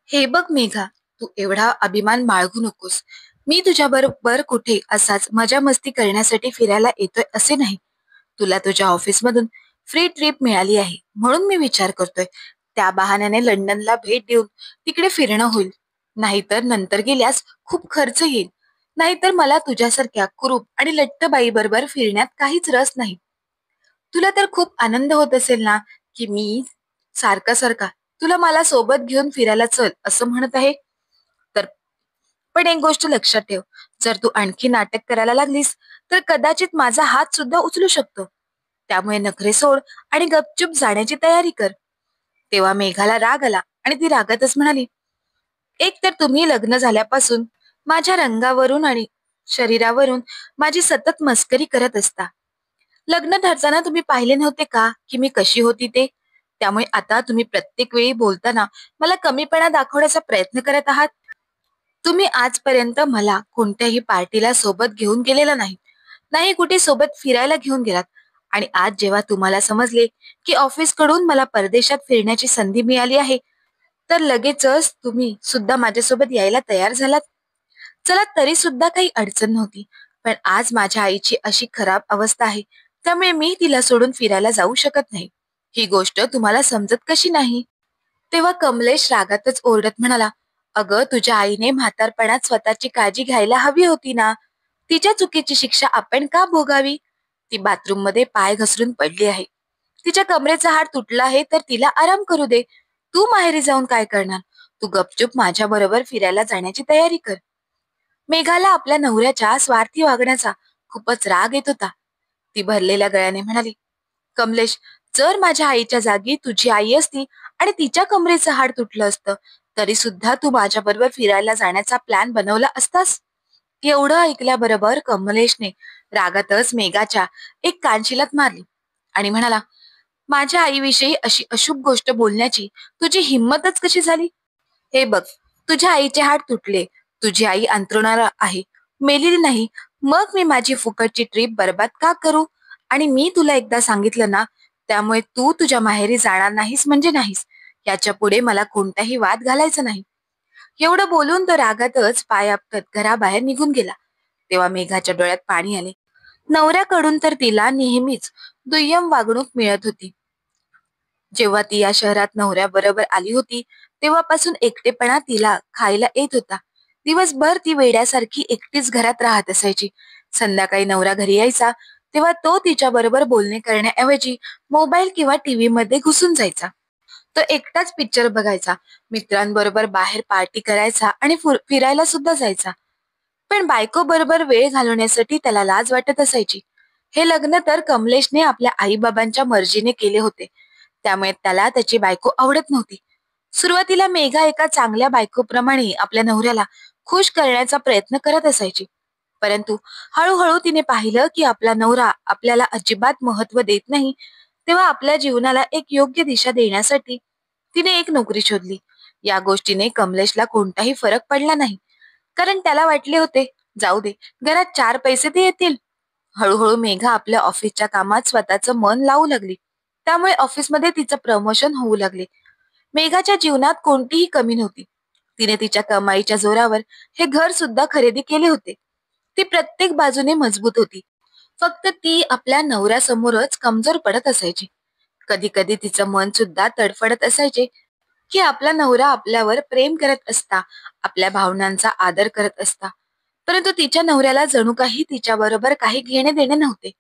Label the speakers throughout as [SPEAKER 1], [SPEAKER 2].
[SPEAKER 1] हे बघ मेघा, तू एवढा अभिमान बाळगू नकोस. मी तुझ्या बरोबर कुठे असाच मजा मस्ती करण्यासाठी फिरायला येतोय असे नाही. तुला तुझ्या ऑफिसमधून फ्री ट्रिप मिळाली आहे म्हणून मी विचार करतोय. त्या बहाण्याने लंडनला भेट देऊन तिकडे फिरणं होईल. नाहीतर नंतर गेल्यास खूप खर्च येईल. नाहीतर मला तुझ्यासारख्या कुरूप आणि लट्ट बाई बरोबर फिरण्यात काहीच रस नाही. तुला तर खूप आनंद होत असेल ना, की मी सारखा सारखा तुला मला सोबत घेऊन फिरायला चल असं म्हणत आहे. तर पण एक गोष्ट लक्षात ठेव, जर तू आणखी नाटक करायला लागलीस तर कदाचित माझा हात सुद्धा उचलू शकतो. त्यामुळे नखरे सोड आणि गपचूप जाण्याची तयारी कर. तेव्हा मेघाला राग आला आणि ती रागातच म्हणाली, एक तर तुम्ही लग्न झाल्यापासून माझ्या रंगावरून आणि शरीरावरून माझी सतत मस्करी करत असता. लग्न ठरताना तुम्ही पाहिले नव्हते का की मी कशी होती ते? त्यामुळे आता तुम्ही प्रत्येक वेळी बोलताना मला कमीपणा दाखवण्याचा प्रयत्न करत आहात. तुम्ही आजपर्यंत मला कोणत्याही पार्टीला सोबत घेऊन गेलेला नाही, नाही कुठे सोबत फिरायला घेऊन गेलात. आणि आज जेव्हा तुम्हाला समजले की ऑफिसकडून मला परदेशात फिरण्याची संधी मिळाली आहे, तर लगेचच तुम्ही सुद्धा माझ्यासोबत यायला तयार झालात. चला तरी सुद्धा काही अडचण नव्हती. पण आज माझ्या आईची अशी खराब अवस्था आहे, त्यामुळे मी तिला सोडून फिरायला जाऊ शकत नाही. ही गोष्ट तुम्हाला समजत कशी नाही? तेव्हा कमलेश रागातच ओरडत म्हणाला, अगं तुझ्या आईने म्हातारपणात स्वतःची काळजी घ्यायला हवी होती ना. तिच्या चुकीची शिक्षा आपण का भोगावी? ती बाथरूम मध्ये पाय घसरून पडली आहे. तिच्या कमरेचा हाड तुटला आहे तर तिला आराम करू दे. तू माहेरी जाऊन काय करणार? तू गपचूप माझ्या बरोबर फिरायला जाण्याची तयारी कर. मेघाला आपल्या नवऱ्याच्या स्वार्थी वागण्याचा खूपच राग येत होता. ती भरलेल्या गळ्याने म्हणाली, कमलेश, जर माझ्या आईच्या जागी तुझी आई असती आणि तिच्या कमरेचं हाड तुटलं असतं, तरी सुद्धा तू माझ्या बरोबर फिरायला जाण्याचा प्लॅन बनवला असतास. एवढं ऐकल्याबरोबर कमलेशने रागातच मेघाच्या एक कानशिलात मारली आणि म्हणाला, माझ्या आईविषयी अशी अशुभ गोष्ट बोलण्याची तुझी हिंमतच कशी झाली? हे बघ, तुझ्या आईचे हाड तुटले, तुझी आई अंथरुणाला आहे, मेलेली नाही. मग मी माझी फुकटची ट्रिप बर्बाद का करू? आणि मी तुला एकदा सांगितलं ना, त्यामुळे तू तुझ्या माहेरी जाणार नाहीस म्हणजे नाहीस. याच्या पुढे मला कोणताही वाद घालायचा नाही. एवढं बोलून तो रागातच पाय आपटत घराबाहेर निघून गेला. तेव्हा मेघाच्या डोळ्यात पाणी आले. नवऱ्याकडून तर तिला नेहमीच दुय्यम वागणूक मिळत होती. जेव्हा ती या शहरात नवऱ्याबरोबर आली होती, तेव्हापासून एकटेपणा तिला खायला येत होता. दिवसभर ती वेड्यासारखी एकटीच घरात राहत असायची. संध्याकाळी नवरा घरी यायचा तेव्हा तो तिच्या बरोबर बोलणे करण्याऐवजी मोबाईल किंवा टीव्ही मध्ये घुसून जायचा. तो एकटाच पिक्चर बघायचा, मित्रांबरोबर बाहेर पार्टी करायचा आणि फिरायला सुद्धा जायचा. पण बायको बरोबर वेळ घालवण्यासाठी त्याला लाज वाटत असायची. हे लग्न तर कमलेशने आपल्या आईबाबांच्या मर्जीने केले होते, त्यामुळे त्याला त्याची बायको आवडत नव्हती. सुरुवातीला मेघा एका चांगल्या बायकोप्रमाणे आपल्या नवऱ्याला खुश करण्याचा प्रयत्न करत असायची. परंतु हळूहळू तिने पाहिलं की आपला नवरा आपल्याला अजिबात महत्व देत नाही. तेव्हा आपल्या जीवनाला एक योग्य दिशा देण्यासाठी तिने एक नोकरी शोधली. या गोष्टीने कमलेशला कोणताही फरक पडला नाही, कारण त्याला वाटले होते, जाऊ दे, घरात चार पैसे ते येतील. हळूहळू मेघा आपल्या ऑफिसच्या कामात स्वतःचं मन लावू लागली. त्यामुळे ऑफिसमध्ये तिचं प्रमोशन होऊ लागले. मेघाच्या जीवनात कोणतीही कमी नव्हती. तिने तिच्या कमाईच्या जोरावर हे घर सुद्धा खरेदी केले होते. ती प्रत्येक बाजूने मजबूत होती. फक्त ती आपल्या नवऱ्यासमोरच कमजोर पडत असायची. कधी कधी तिचं मन सुद्धा तडफडत असायचे की आपला नवरा आपल्यावर प्रेम करत असता, आपल्या भावनांचा आदर करत असता. परंतु तिच्या नवऱ्याला जणू काही तिच्या बरोबर काही घेणे देणे नव्हते.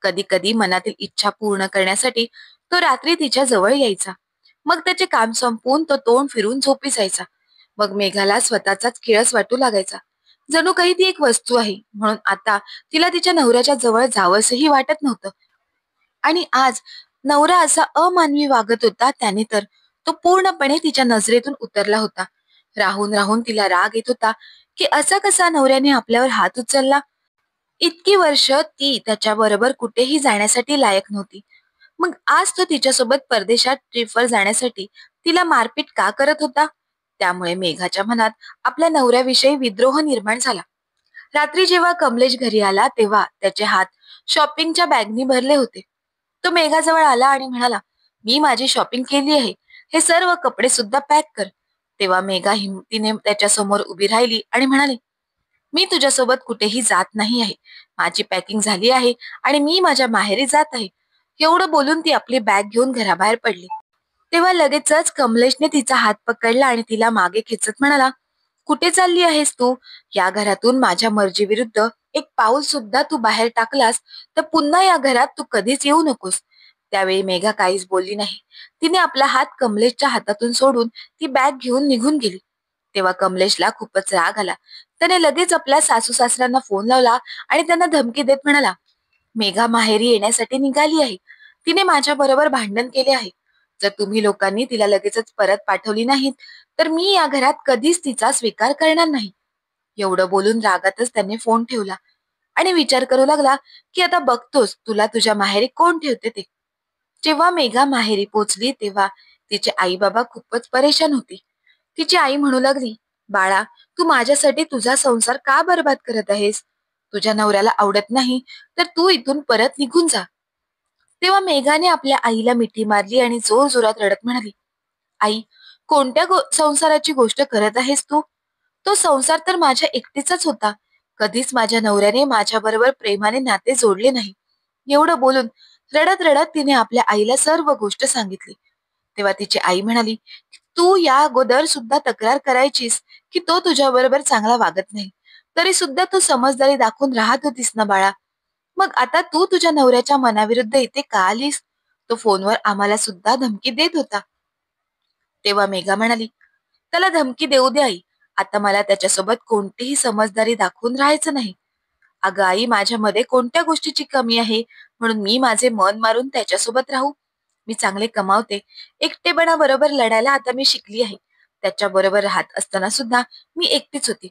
[SPEAKER 1] कधी कधी मनातील इच्छा पूर्ण करण्यासाठी तो रात्री तिच्या जवळ यायचा. मग त्याचे काम संपवून तो तोंड फिरून झोपी जायचा. मग मेघाला स्वतःचाच किळस वाटू लागायचा, जणू काही ती एक वस्तू आहे म्हणून आता तिला तिच्या नवऱ्याच्या जवळ जावंसही वाटत नव्हतं. आणि आज नवरा असा अमानवी वागत होता, त्याने तर तो पूर्णपणे तिच्या नजरेतून उतरला होता. राहून राहून तिला राग येत होता की असा कसा नवऱ्याने आपल्यावर हात उचलला. इतकी वर्ष ती त्याच्याबरोबर कुठेही जाण्यासाठी लायक नव्हती. मग आज तो तिच्यासोबत परदेशात ट्रिपवर जाण्यासाठी तिला मारपीट का करत होता? त्यामुळे मेघाच्या मनात आपल्या नवऱ्याविषयी विद्रोह निर्माण झाला. रात्री जेव्हा कमलेश घरी आला तेव्हा त्याचे हात शॉपिंगच्या बॅगनी भरले होते. तो मेघाजवळ आला आणि म्हणाला, मी माझी शॉपिंग केली आहे, हे सर्व कपडे सुद्धा पॅक कर. तेव्हा मेघा हिमतीने त्याच्या समोर उभी राहिली आणि म्हणाली, मी तुझ्यासोबत कुठेही जात नाही आहे. माझी पॅकिंग झाली आहे आणि मी माझ्या माहेरी जात आहे. एवढं बोलून ती आपली बॅग घेऊन घराबाहेर पडली. तेव्हा लगेचच कमलेशने तिचा हात पकडला आणि तिला मागे खेचत म्हणाला, कुठे चालली आहेस तू? या घरातून माझ्या मर्जीविरुद्ध एक पाऊल सुद्धा तू बाहेर टाकलास तर पुन्हा या घरात तू कधीच येऊ नकोस. त्यावेळी मेघा काहीच बोलली नाही. तिने आपला हात कमलेशच्या हातातून सोडून ती बॅग घेऊन निघून गेली. तेव्हा कमलेशला खूपच राग आला. त्याने लगेच आपल्या सासू सासऱ्यांना फोन लावला आणि त्यांना धमकी देत म्हणाला, मेघा माहेरी येण्यासाठी निघाली आहे. तिने माझ्या बरोबर भांडण केले आहे. जर तुम्ही लोकांनी तिला लगेचच परत पाठवली नाहीत तर मी या घरात कधीच तिचा स्वीकार करणार नाही. एवढं बोलून रागातच त्याने फोन ठेवला आणि विचार करू लागला की आता बघतोस तुला तुझ्या माहेरी कोण ठेवते ते. जेव्हा मेघा माहेरी पोचली तेव्हा तिचे आई बाबा खूपच परेशान होती. तिची आई म्हणू लागली, बाळा, तू माझ्यासाठी तुझा संसार का बरबाद करत आहेस? तुझ्या नवऱ्याला आवडत नाही तर तू इथून परत निघून जा. तेव्हा मेघाने आपल्या आईला मिठी मारली आणि जोर जोरात रडत म्हणाली, आई, कोणत्या संसाराची गोष्ट करत आहेस तू? तो संसार तर माझ्या एकटीचाच होता. कधीच माझ्या नवऱ्याने माझ्या बरोबर प्रेमाने नाते जोडले नाही. एवढं बोलून रडत रडत तिने आपल्या आईला सर्व गोष्ट सांगितली. तेव्हा तिची आई म्हणाली, तू या अगोदर सुद्धा तक्रार करायचीस की तो तुझ्या बरोबर चांगला वागत नाही. तरी सुद्धा तू समजदारी दाखवून राहत होतीस ना बाळा. मग आता तू तुझ्या नवऱ्याच्या मनाविरुद्ध इथे का आलीस? तो फोनवर आम्हाला सुद्धा धमकी देत होता. तेव्हा मेघा म्हणाली, त्याला धमकी देऊ दे आई. आता मला त्याच्यासोबत कोणतीही समजदारी दाखवून राहायचं नाही. अगं आई, माझ्यामध्ये कोणत्या गोष्टीची कमी आहे म्हणून मी माझे मन मारून त्याच्यासोबत राहू? मी चांगले कमावते. एकटेपणा बरोबर लढायला आता मी शिकली आहे. त्याच्या बरोबर राहत असताना सुद्धा मी एकटीच होती.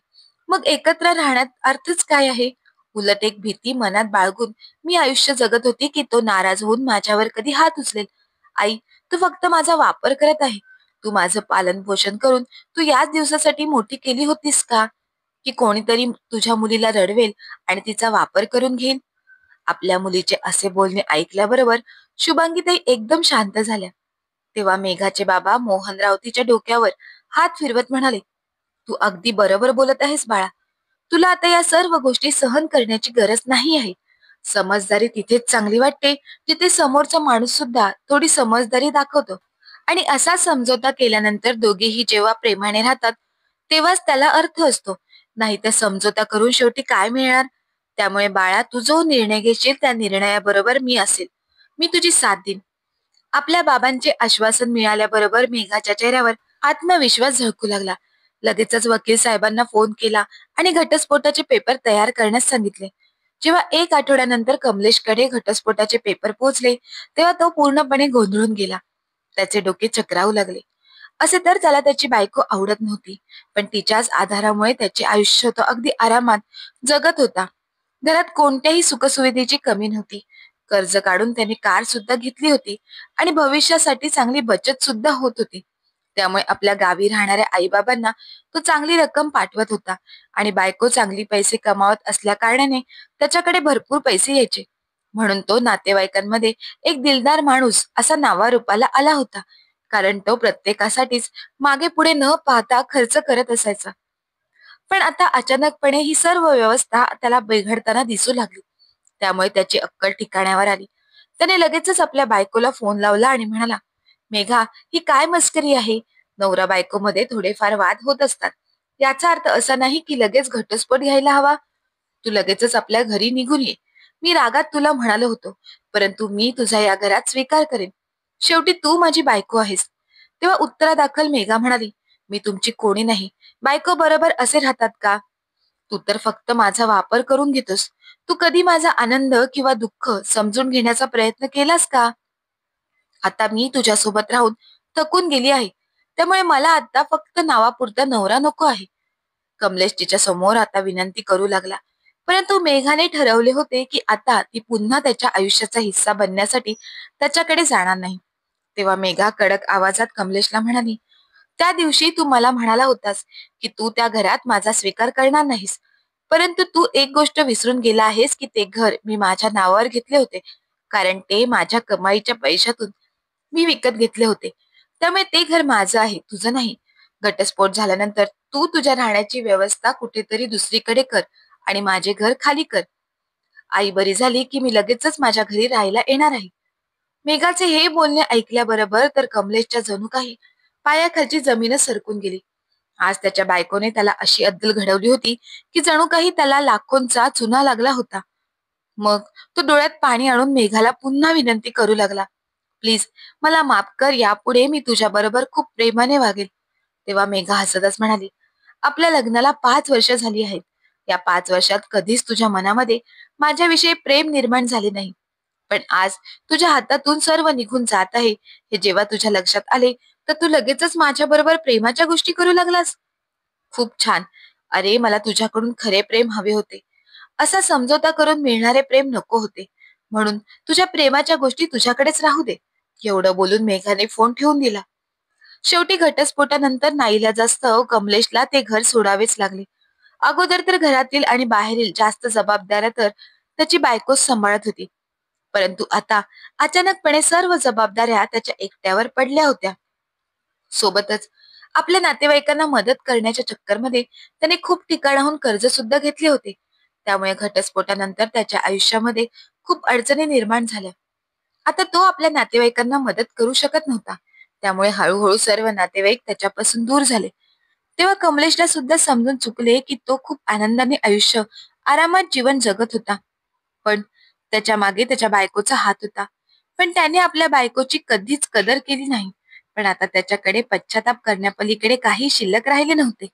[SPEAKER 1] मग एकत्र राहण्यात अर्थच काय आहे? उलट एक भीती मनात बाळगून मी आयुष्य जगत होती की तो नाराज होऊन माझ्यावर कधी हात उचलेल. आई, तू फक्त माझा वापर करत आहे. तू माझं पालन पोषण करून तू याच दिवसासाठी मोठी केली होतीस का? की कोणीतरी तुझ्या मुलीला रडवेल आणि तिचा वापर करून घेईल? आपल्या मुलीचे असे बोलणे ऐकल्याबरोबर शुभांगीताई एकदम शांत झाल्या. तेव्हा मेघाचे बाबा मोहनराव तिच्या डोक्यावर हात फिरवत म्हणाले, तू अगदी बरोबर बोलत आहेस बाळा. तुला आता या सर्व गोष्टी सहन करण्याची गरज नाही आहे. समजदारी तिथेच चांगली वाटते जिथे समोरचा माणूस सुद्धा थोडी समजदारी दाखवतो. आणि असा समझोता केल्यानंतर दोघेही जेव्हा प्रेमाने राहतात तेव्हाच त्याला अर्थ असतो. नाही तर समझोता करून शेवटी काय मिळणार? त्यामुळे बाळा, तू जो निर्णय घेशील त्या निर्णयाबरोबर मी असेल. मी तुझी साथ देईन. आपल्या बाबांचे आश्वासन मिळाल्याबरोबर मेघाच्या चेहऱ्यावर आत्मविश्वास झळकू लागला. लगेचच वकील साहेबांना फोन केला आणि घटस्फोटाचे पेपर तयार करण्यास सांगितले. जेव्हा एक आठवड्यानंतर कमलेशकडे घटस्फोटाचे पेपर पोहोचले तेव्हा तो पूर्णपणे गोंधळून गेला. त्याचे डोके चक्रावू लागले. असे तर त्याला त्याची बायको आवडत नव्हती, पण तिच्याच आधारामुळे त्याचे आयुष्य तो अगदी आरामात जगत होता. घरात कोणत्याही सुखसुविधेची कमी नव्हती. कर्ज काढून त्याने कार सुद्धा घेतली होती आणि भविष्यासाठी चांगली बचत सुद्धा होत होती. त्यामुळे आपल्या गावी राहणाऱ्या आईबाबांना तो चांगली रक्कम पाठवत होता आणि बायको चांगली पैसे कमावत असल्या कारणाने त्याच्याकडे भरपूर पैसे यायचे. म्हणून तो नातेवाईकांमध्ये एक दिलदार माणूस असा नावारूपाला आला होता, कारण तो प्रत्येकासाठीच मागे पुढे न पाहता खर्च करत असायचा. पण आता अचानकपणे ही सर्व व्यवस्था त्याला बिघडताना दिसू लागली. त्यामुळे त्याची अक्कल ठिकाण्यावर आली. त्याने लगेचच आपल्या बायकोला फोन लावला आणि म्हणाला, मेघा, ही काय मस्करी आहे? नवरा बायको मध्ये थोडेफार वाद होत असतात. याचा अर्थ असा नाही की लगेच घटस्फोट घ्यायला हवा. तू लगेचच आपल्या घरी निघून ये. मी रागात तुला म्हणालो होतो, परंतु मी तुझा या घरात स्वीकार करेन. शेवटी तू माझी बायको आहेस. तेव्हा उत्तरादाखल मेघा म्हणाली, मी तुमची कोणी नाही. बायको बरोबर असे राहतात का? तू तर फक्त माझा वापर करून घेतोस. तू कधी माझा आनंद किंवा दुःख समजून घेण्याचा प्रयत्न केलास का? आता मी तुझ्यासोबत राहून थकून गेली आहे. त्यामुळे मला आता फक्त नावापुरता नवरा नको आहे. कमलेश तिच्या समोर आता विनंती करू लागला. परंतु मेघाने ठरवले होते की आता ती पुन्हा त्याच्या आयुष्याचा हिस्सा बनण्यासाठी त्याच्याकडे जाणार नाही. तेव्हा मेघा कडक आवाजात कमलेशला म्हणाली, त्या दिवशी तू मला म्हणाला होतास की तू त्या घरात माझा स्वीकार करणार नाहीस. परंतु तू एक गोष्ट विसरून गेला आहेस की ते घर मी माझ्या नावावर घेतले होते, कारण ते माझ्या कमाईच्या पैशातून मी विकत घेतले होते. त्यामुळे ते घर माझं आहे, तुझं नाही. घटस्फोट झाल्यानंतर तू तुझ्या राहण्याची व्यवस्था कुठेतरी दुसरीकडे कर आणि माझे घर खाली कर. आई बरी झाली की मी लगेचच माझ्या घरी राहायला येणार आहे. मेघाचे हे बोलणे ऐकल्याबरोबर तर कमलेशच्या जणू काही पायाखालची जमीनच सरकून गेली. आज त्याच्या बायकोने त्याला अशी अद्दल घडवली होती की जणू काही त्याला लाखोंचा चुना लागला होता. मग तो डोळ्यात पाणी आणून मेघाला पुन्हा विनंती करू लागला, प्लीज मला माफ कर, यापुढे मी तुझ्या बरोबर खूप प्रेमाने वागेल. तेव्हा मेघा हसतच म्हणाली, आपल्या लग्नाला 5 वर्ष झाली आहेत. या 5 वर्षात कधीच तुझ्या मनामध्ये माझ्याविषयी प्रेम निर्माण झाले नाही. पण आज तुझ्या हातातून सर्व निघून जात आहे हे जेव्हा तुझ्या लक्षात आले, तर तू लगेचच माझ्या बरोबर प्रेमाच्या गोष्टी करू लागलास. खूप छान. अरे मला तुझ्याकडून खरे प्रेम हवे होते. असा समझोता करून मिळणारे प्रेम नको होते. म्हणून तुझ्या प्रेमाच्या गोष्टी तुझ्याकडेच राहू दे. एवढं बोलून मेघाने फोन ठेवून दिला. शेवटी घटस्फोटानंतर नाईलाजास्तव कमलेशला ते घर सोडावेच लागले. अगोदर तर घरातील आणि बाहेरील जास्त जबाबदाऱ्या तर त्याची बायकोच सांभाळत होती. परंतु आता अचानकपणे सर्व जबाबदाऱ्या त्याच्या एकट्यावर पडल्या होत्या. सोबतच आपल्या नातेवाईकांना मदत करण्याच्या चक्करमध्ये त्याने खूप ठिकाणाहून कर्ज सुद्धा घेतले होते. त्यामुळे घटस्फोटानंतर त्याच्या आयुष्यामध्ये खूप अडचणी निर्माण झाल्या. आता तो आपल्या नातेवाईकांना मदत करू शकत नव्हता. त्यामुळे हळूहळू सर्व नातेवाईक त्याच्यापासून दूर झाले. तेव्हा कमलेशला सुद्धा समजून चुकले की तो खूप आनंदाने आयुष्य, आरामात जीवन जगत होता. पण त्याच्या मागे त्याच्या बायकोचा हात होता. पण त्याने आपल्या बायकोची कधीच कदर केली नाही. पण आता त्याच्याकडे पश्चाताप करण्यापलीकडे काही शिल्लक राहिले नव्हते.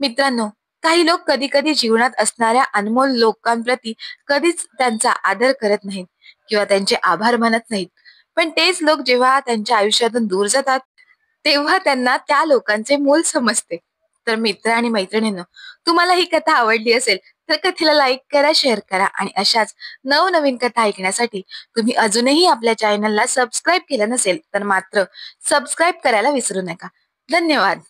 [SPEAKER 1] मित्रांनो, काही लोक कधी कधी जीवनात असणाऱ्या अनमोल लोकांप्रती कधीच त्यांचा आदर करत नाहीत किंवा त्यांचे आभार मानत नाहीत. पण तेच लोक जेव्हा त्यांच्या आयुष्यातून दूर जातात, तेव्हा त्यांना त्या लोकांचे मोल समजते. तर मित्र आणि मैत्रिणींनो, तुम्हाला ही कथा आवडली असेल तर कथेला लाईक करा, शेअर करा आणि अशाच नवनवीन कथा ऐकण्यासाठी तुम्ही अजूनही आपल्या चॅनलला सबस्क्राईब केलं नसेल तर मात्र सबस्क्राईब करायला विसरू नका. धन्यवाद.